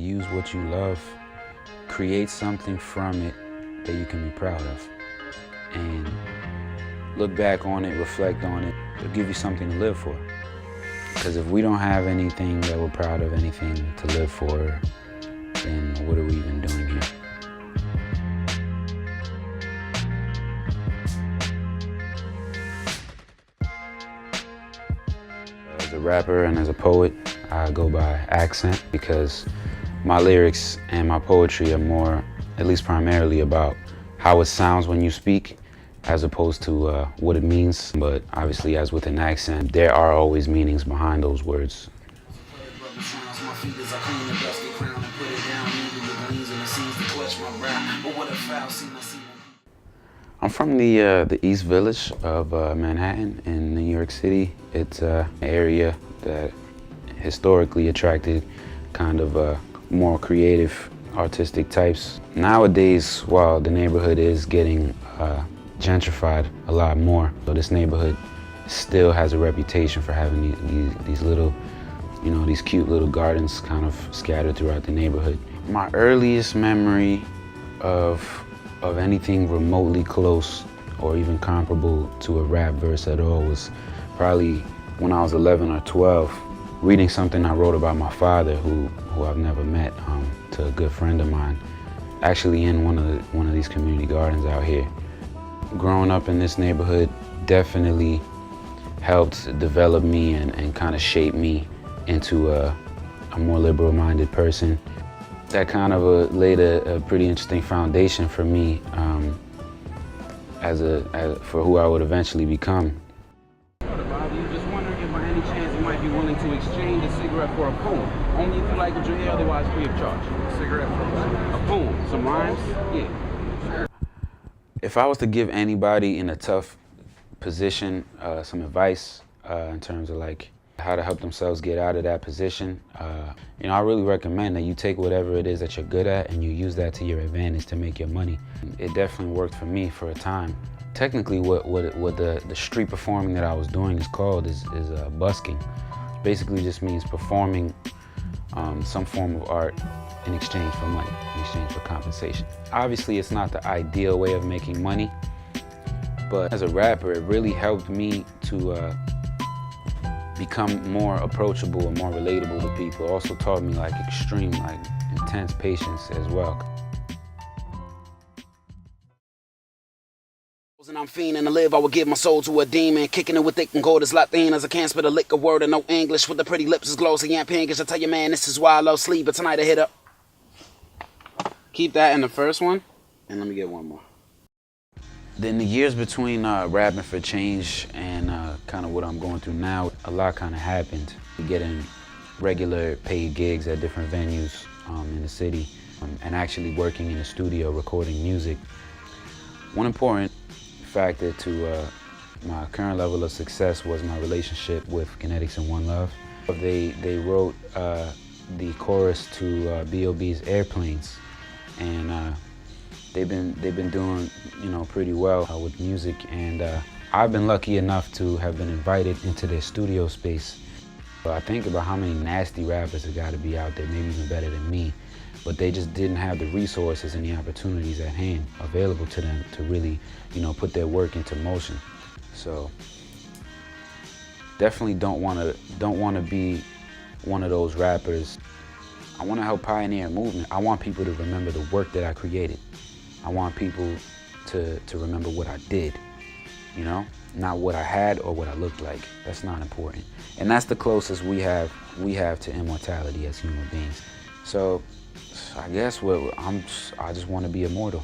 Use what you love, create something from it that you can be proud of. And look back on it, reflect on it, it'll give you something to live for. Because if we don't have anything that we're proud of, anything to live for, then what are we even doing here? As a rapper and as a poet, I go by accent because my lyrics and my poetry are more, at least primarily, about how it sounds when you speak as opposed to what it means. But obviously, as with an accent, there are always meanings behind those words. I'm from the East Village of Manhattan in New York City. It's an area that historically attracted kind of more creative, artistic types. Nowadays, while the neighborhood is getting gentrified a lot more, so this neighborhood still has a reputation for having these little, these cute little gardens kind of scattered throughout the neighborhood. My earliest memory of anything remotely close or even comparable to a rap verse at all was probably when I was 11 or 12, reading something I wrote about my father, who I've never met, to a good friend of mine, actually in one of these community gardens out here. Growing up in this neighborhood definitely helped develop me and kind of shape me into a more liberal-minded person. That kind of laid a pretty interesting foundation for me for who I would eventually become. Just wondering if by any chance you might be willing to exchange a cigarette for a poem. Only if you like what you hear, otherwise free of charge. Cigarette for a poem, some rhymes, yeah. If I was to give anybody in a tough position some advice in terms of like how to help themselves get out of that position, I really recommend that you take whatever it is that you're good at and you use that to your advantage to make your money. It definitely worked for me for a time. Technically, what the street performing that I was doing is called is busking. Basically just means performing some form of art in exchange for money, in exchange for compensation. Obviously, it's not the ideal way of making money, but as a rapper, it really helped me to become more approachable and more relatable to people. It also taught me like extreme, intense patience as well. And I'm fiending to live, I would give my soul to a demon. Kicking it with thick and gold as Latinas. I can't spit a lick of word or no English. With the pretty lips as glossy and pinkish. I tell you, man, this is why I love sleep. But tonight I hit up. Keep that in the first one, and let me get one more. In the years between rapping for change and kind of what I'm going through now, a lot kind of happened. Getting regular paid gigs at different venues in the city and actually working in a studio recording music. One important factor to my current level of success was my relationship with Kinetics and One Love. They wrote the chorus to B.O.B.'s Airplanes, and they've been doing pretty well with music, and I've been lucky enough to have been invited into their studio space. But I think about how many nasty rappers have got to be out there, maybe even better than me, but they just didn't have the resources and the opportunities at hand available to them to really, put their work into motion. So definitely don't want to be one of those rappers. I want to help pioneer a movement. I want people to remember the work that I created. I want people to remember what I did, not what I had or what I looked like. That's not important. And that's the closest we have to immortality as human beings. So I guess I just want to be immortal.